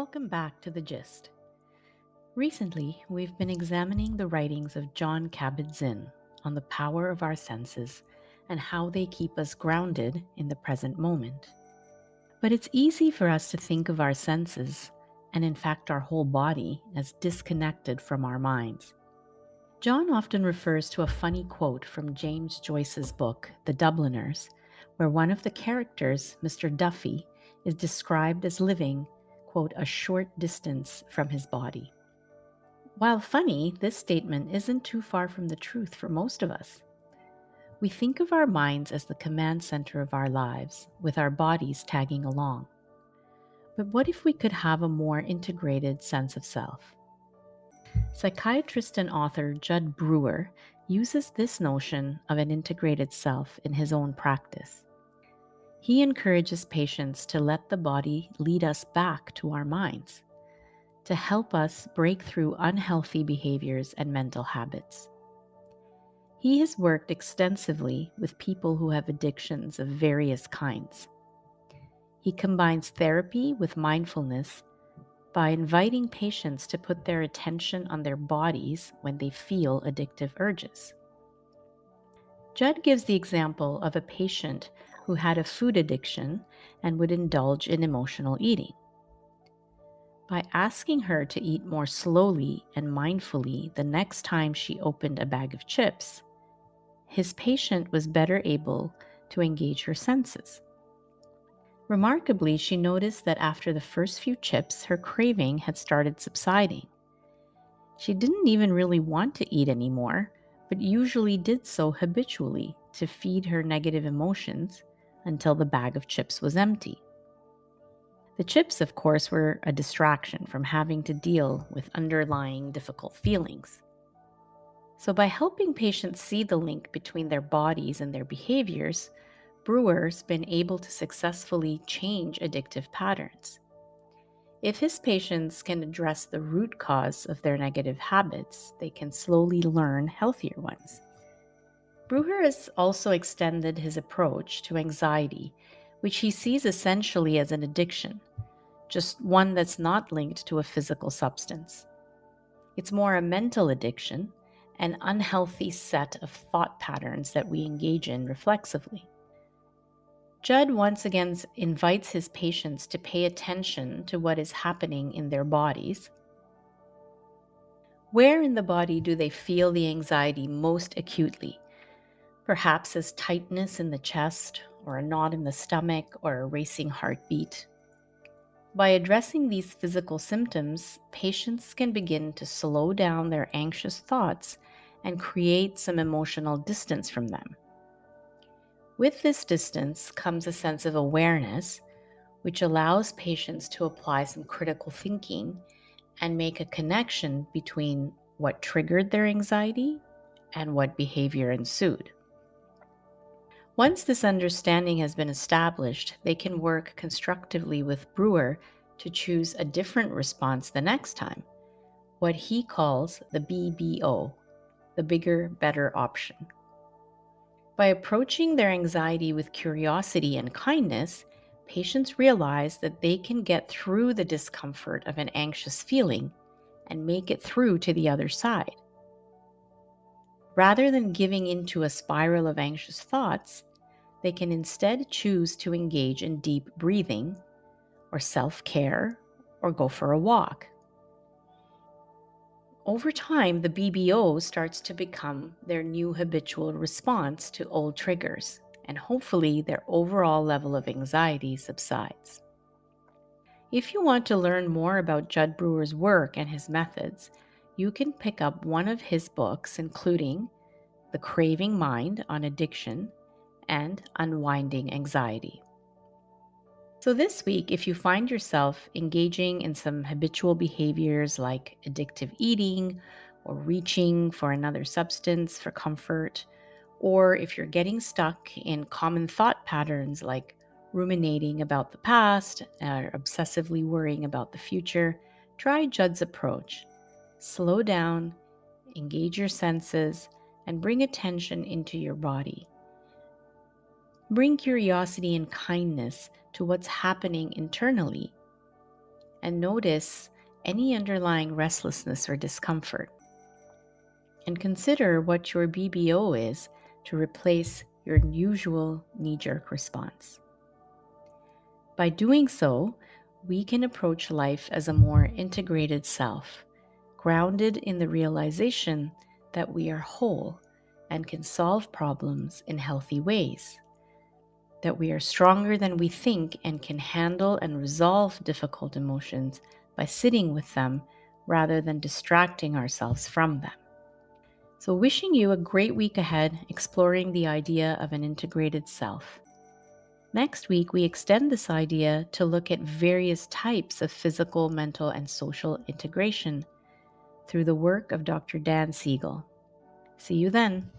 Welcome back to The Gist. Recently, we've been examining the writings of John Kabat Zinn on the power of our senses and how they keep us grounded in the present moment. But it's easy for us to think of our senses, and in fact our whole body, as disconnected from our minds. John often refers to a funny quote from James Joyce's book, The Dubliners, where one of the characters, Mr. Duffy, is described as living, quote, a short distance from his body. While funny, this statement isn't too far from the truth for most of us. We think of our minds as the command center of our lives, with our bodies tagging along. But what if we could have a more integrated sense of self? Psychiatrist and author Judd Brewer uses this notion of an integrated self in his own practice. He encourages patients to let the body lead us back to our minds, to help us break through unhealthy behaviors and mental habits. He has worked extensively with people who have addictions of various kinds. He combines therapy with mindfulness by inviting patients to put their attention on their bodies when they feel addictive urges. Judd gives the example of a patient who had a food addiction and would indulge in emotional eating. By asking her to eat more slowly and mindfully the next time she opened a bag of chips, his patient was better able to engage her senses. Remarkably, she noticed that after the first few chips, her craving had started subsiding. She didn't even really want to eat anymore, but usually did so habitually to feed her negative emotions until the bag of chips was empty. The chips, of course, were a distraction from having to deal with underlying difficult feelings. So, by helping patients see the link between their bodies and their behaviors, Brewer's been able to successfully change addictive patterns. If his patients can address the root cause of their negative habits, they can slowly learn healthier ones. Brewer has also extended his approach to anxiety, which he sees essentially as an addiction, just one that's not linked to a physical substance. It's more a mental addiction, an unhealthy set of thought patterns that we engage in reflexively. Judd once again invites his patients to pay attention to what is happening in their bodies. Where in the body do they feel the anxiety most acutely? Perhaps as tightness in the chest, or a knot in the stomach, or a racing heartbeat. By addressing these physical symptoms, patients can begin to slow down their anxious thoughts and create some emotional distance from them. With this distance comes a sense of awareness, which allows patients to apply some critical thinking and make a connection between what triggered their anxiety and what behavior ensued. Once this understanding has been established, they can work constructively with Brewer to choose a different response the next time, what he calls the BBO, the bigger, better option. By approaching their anxiety with curiosity and kindness, patients realize that they can get through the discomfort of an anxious feeling and make it through to the other side. Rather than giving into a spiral of anxious thoughts, they can instead choose to engage in deep breathing, or self-care, or go for a walk. Over time, the BBO starts to become their new habitual response to old triggers, and hopefully their overall level of anxiety subsides. If you want to learn more about Judd Brewer's work and his methods, you can pick up one of his books, including The Craving Mind on Addiction and Unwinding Anxiety. So this week, if you find yourself engaging in some habitual behaviors like addictive eating or reaching for another substance for comfort, or if you're getting stuck in common thought patterns like ruminating about the past or obsessively worrying about the future, try Judd's approach. Slow down, engage your senses, and bring attention into your body. Bring curiosity and kindness to what's happening internally, and notice any underlying restlessness or discomfort. And consider what your BBO is to replace your usual knee-jerk response. By doing so, we can approach life as a more integrated self, grounded in the realization that we are whole and can solve problems in healthy ways, that we are stronger than we think and can handle and resolve difficult emotions by sitting with them rather than distracting ourselves from them. So, wishing you a great week ahead exploring the idea of an integrated self. Next week, we extend this idea to look at various types of physical, mental, and social integration through the work of Dr. Dan Siegel. See you then.